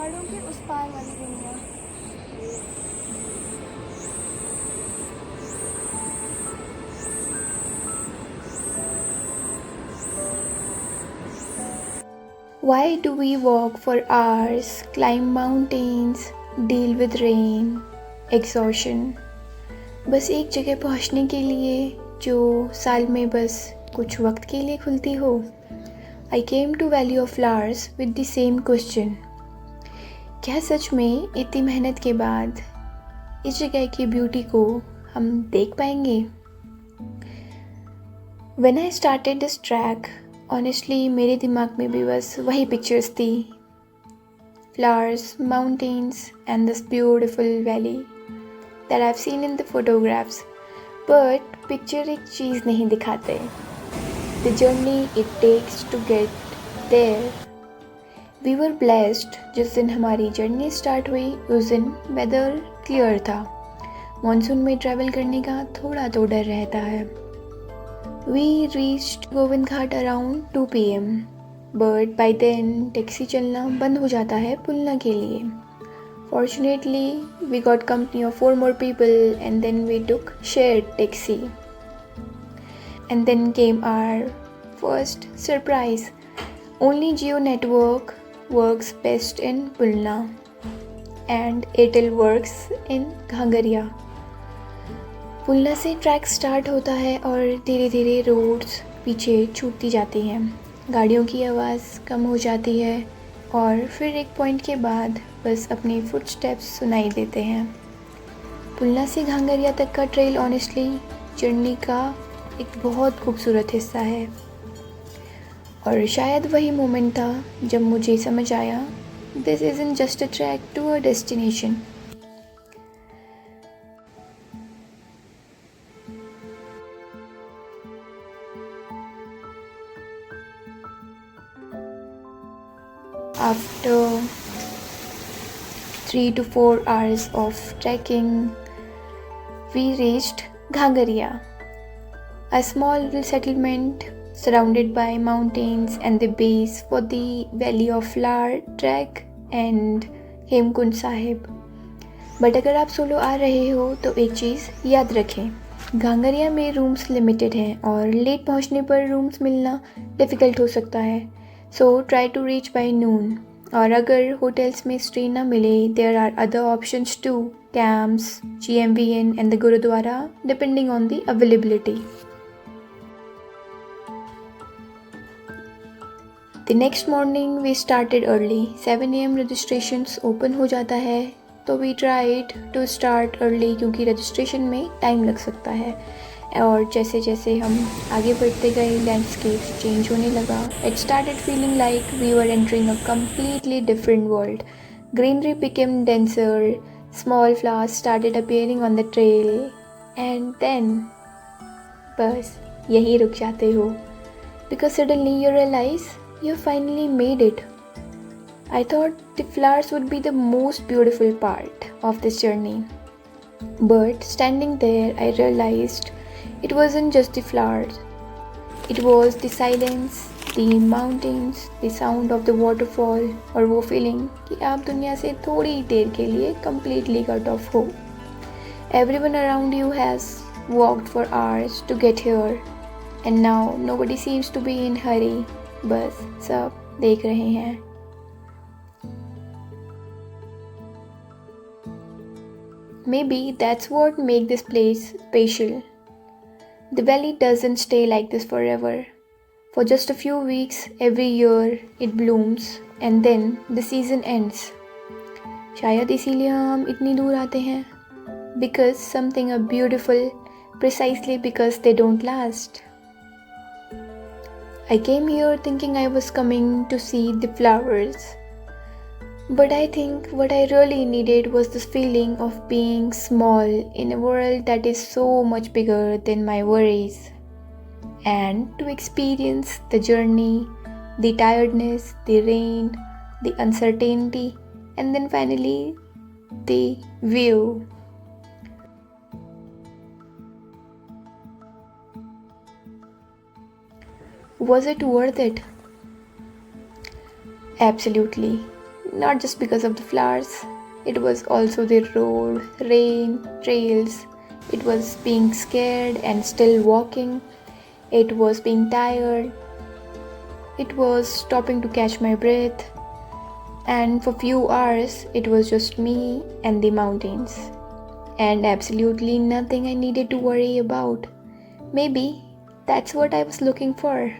पहाड़ों के उस पार वाली दुनिया। Why do we walk for hours, climb mountains, deal with rain, exhaustion? बस एक जगह पहुंचने के लिए जो साल में बस कुछ वक्त के लिए खुलती हो। I came to Valley of Flowers with the same question. क्या सच में इतनी मेहनत के बाद इस जगह की ब्यूटी को हम देख पाएंगे? When I started this track, honestly मेरे दिमाग में भी बस वही पिक्चर्स थी, flowers, mountains and this beautiful valley that I've seen in the photographs. But picture एक चीज़ नहीं दिखाते, the journey it takes to get there. We were blessed, जिस दिन हमारी जर्नी स्टार्ट हुई उस दिन वेदर क्लियर था। मॉनसून में ट्रैवल करने का थोड़ा तो डर रहता है। We reached Govind Ghat around 2 PM, but by then taxi चलना बंद हो जाता है पुलना के लिए। Fortunately, we got company of 4 more people and then we took shared taxi. And then came our first surprise. Only Jio network works best in Pulna and Airtel works in Ghangariya. Pulna से track start होता है और धीरे धीरे roads पीछे छूटती जाती हैं, गाड़ियों की आवाज़ कम हो जाती है और फिर एक पॉइंट के बाद बस अपने फुटस्टेप्स सुनाई देते हैं। पुलना से घांगरिया तक का ट्रेल ऑनेस्टली जर्नी का एक बहुत खूबसूरत हिस्सा है और शायद वही मोमेंट था जब मुझे समझ आया this isn't just a track to a destination. After 3 to 4 hours of trekking, we reached Ghangariya, a small little settlement surrounded by mountains and the base for the Valley of Flower trek and Hemkund Sahib. But अगर आप solo आ रहे हो तो एक चीज़ याद रखें, घांगरिया में rooms limited हैं और लेट पहुंचने पर रूम्स मिलना डिफ़िकल्ट हो सकता है। So try to by by noon, और अगर होटल्स में स्टे ना मिले there are other options too, camps, GMVN and the gurdwara depending on the availability. The next morning we started early, 7 AM registrations open हो जाता है, तो we tried to start early क्योंकि रजिस्ट्रेशन में टाइम लग सकता है। और जैसे जैसे हम आगे बढ़ते गए लैंडस्केप चेंज होने लगा। It started feeling like we were entering a completely different world. Greenery became denser, small flowers started appearing on the trail and then बस यही रुक जाते हो because suddenly you realize you finally made it. I thought the flowers would be the most beautiful part of this journey. But standing there, I realized it wasn't just the flowers. It was the silence, the mountains, the sound of the waterfall और वो feeling कि आप दुनिया से थोड़ी देर के लिए completely cut off हो। Everyone around you has walked for hours to get here and now nobody seems to be in hurry. बस सब देख रहे हैं। Maybe that's what makes this place special. The valley doesn't stay like this forever. For just a few weeks every year it blooms and then the season ends. शायद इसीलिए हम इतनी दूर आते हैं, because something are beautiful precisely because they don't last. I came here thinking I was coming to see the flowers. But I think what I really needed was this feeling of being small in a world that is so much bigger than my worries. And to experience the journey, the tiredness, the rain, the uncertainty, and then finally the view. Was it worth it? Absolutely. not just because of the flowers. It was also the road, rain, trails. It was being scared and still walking. It was being tired. It was stopping to catch my breath. And for few hours, it was just me and the mountains. And absolutely nothing I needed to worry about. Maybe that's what I was looking for.